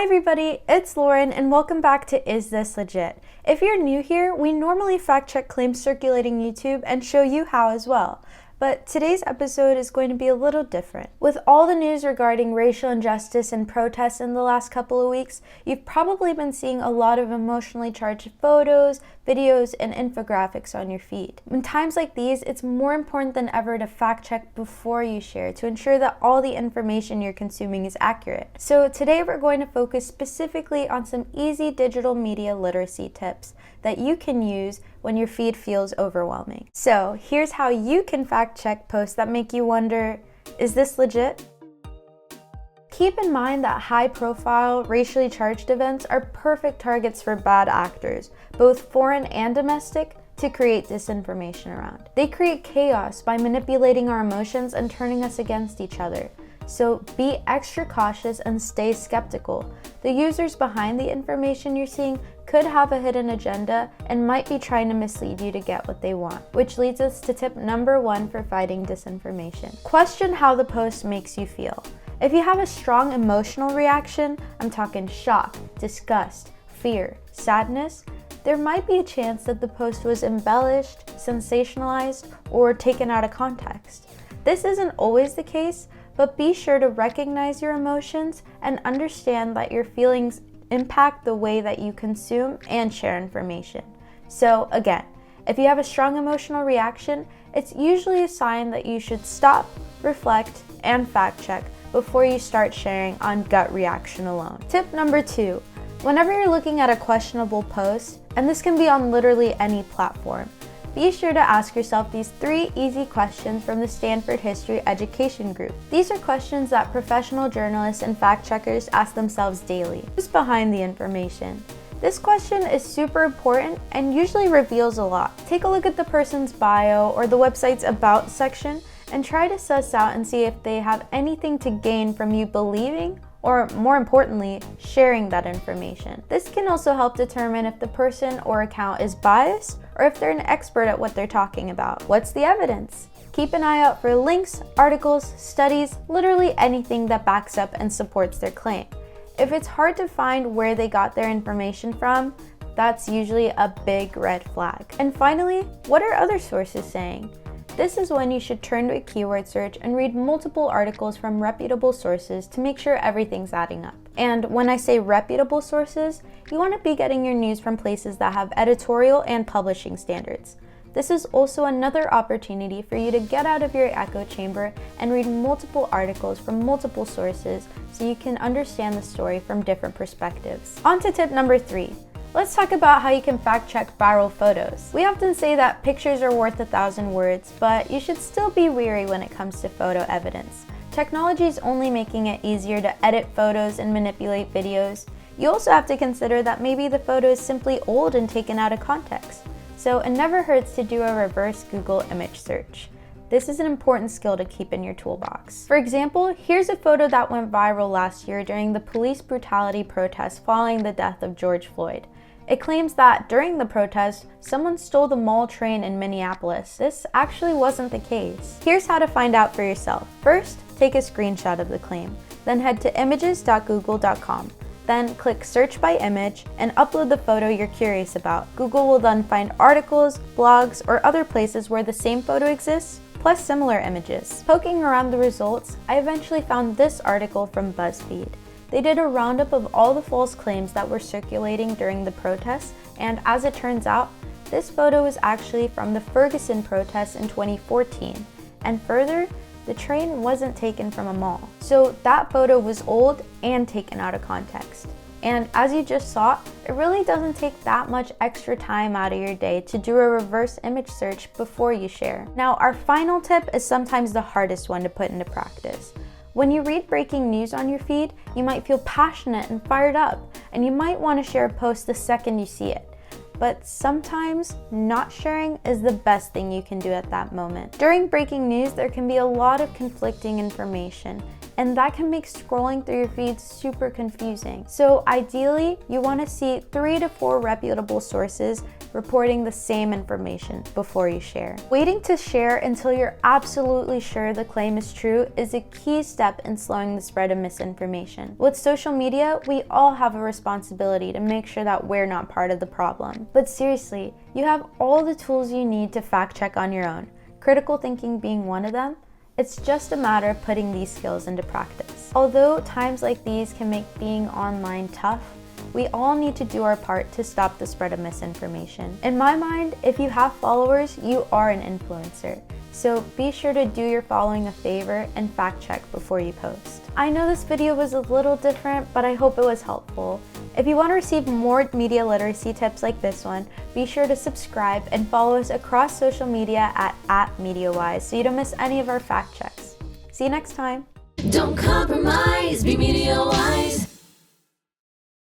Hi everybody, it's Lauren and welcome back to Is This Legit? If you're new here, we normally fact check claims circulating YouTube and show you how as well. But today's episode is going to be a little different. With all the news regarding racial injustice and protests in the last couple of weeks, you've probably been seeing a lot of emotionally charged photos, videos, and infographics on your feed. In times like these, it's more important than ever to fact check before you share to ensure that all the information you're consuming is accurate. So today we're going to focus specifically on some easy digital media literacy tips that you can use when your feed feels overwhelming. So here's how you can fact check posts that make you wonder, is this legit? Keep in mind that high-profile, racially charged events are perfect targets for bad actors, both foreign and domestic, to create disinformation around. They create chaos by manipulating our emotions and turning us against each other. So be extra cautious and stay skeptical. The users behind the information you're seeing could have a hidden agenda and might be trying to mislead you to get what they want, which leads us to tip number 1 for fighting disinformation. Question how the post makes you feel. If you have a strong emotional reaction, I'm talking shock, disgust, fear, sadness, there might be a chance that the post was embellished, sensationalized, or taken out of context. This isn't always the case, but be sure to recognize your emotions and understand that your feelings impact the way that you consume and share information. So again, if you have a strong emotional reaction, it's usually a sign that you should stop, reflect, and fact check before you start sharing on gut reaction alone. Tip number 2, whenever you're looking at a questionable post, and this can be on literally any platform, be sure to ask yourself these 3 easy questions from the Stanford History Education Group. These are questions that professional journalists and fact checkers ask themselves daily. Who's behind the information? This question is super important and usually reveals a lot. Take a look at the person's bio or the website's About section and try to suss out and see if they have anything to gain from you believing or, more importantly, sharing that information. This can also help determine if the person or account is biased or if they're an expert at what they're talking about. What's the evidence? Keep an eye out for links, articles, studies, literally anything that backs up and supports their claim. If it's hard to find where they got their information from, that's usually a big red flag. And finally, what are other sources saying? This is when you should turn to a keyword search and read multiple articles from reputable sources to make sure everything's adding up. And when I say reputable sources, you want to be getting your news from places that have editorial and publishing standards. This is also another opportunity for you to get out of your echo chamber and read multiple articles from multiple sources so you can understand the story from different perspectives. On to tip number 3. Let's talk about how you can fact check viral photos. We often say that pictures are worth 1,000 words, but you should still be wary when it comes to photo evidence. Technology is only making it easier to edit photos and manipulate videos. You also have to consider that maybe the photo is simply old and taken out of context. So it never hurts to do a reverse Google image search. This is an important skill to keep in your toolbox. For example, here's a photo that went viral last year during the police brutality protests following the death of George Floyd. It claims that during the protest, someone stole the mall train in Minneapolis. This actually wasn't the case. Here's how to find out for yourself. First, take a screenshot of the claim. Then head to images.google.com. Then click search by image and upload the photo you're curious about. Google will then find articles, blogs, or other places where the same photo exists, plus similar images. Poking around the results, I eventually found this article from BuzzFeed. They did a roundup of all the false claims that were circulating during the protests, and as it turns out, this photo is actually from the Ferguson protests in 2014. And further, the train wasn't taken from a mall. So that photo was old and taken out of context. And as you just saw, it really doesn't take that much extra time out of your day to do a reverse image search before you share. Now, our final tip is sometimes the hardest one to put into practice. When you read breaking news on your feed, you might feel passionate and fired up, and you might want to share a post the second you see it. But sometimes not sharing is the best thing you can do at that moment. During breaking news, there can be a lot of conflicting information, and that can make scrolling through your feed super confusing. So ideally, you want to see 3 to 4 reputable sources reporting the same information before you share. Waiting to share until you're absolutely sure the claim is true is a key step in slowing the spread of misinformation. With social media, we all have a responsibility to make sure that we're not part of the problem. But seriously, you have all the tools you need to fact check on your own, critical thinking being one of them. It's just a matter of putting these skills into practice. Although times like these can make being online tough, we all need to do our part to stop the spread of misinformation. In my mind, if you have followers, you are an influencer. So be sure to do your following a favor and fact check before you post. I know this video was a little different, but I hope it was helpful. If you want to receive more media literacy tips like this one, be sure to subscribe and follow us across social media at @MediaWise so you don't miss any of our fact checks. See you next time. Don't compromise, be media wise.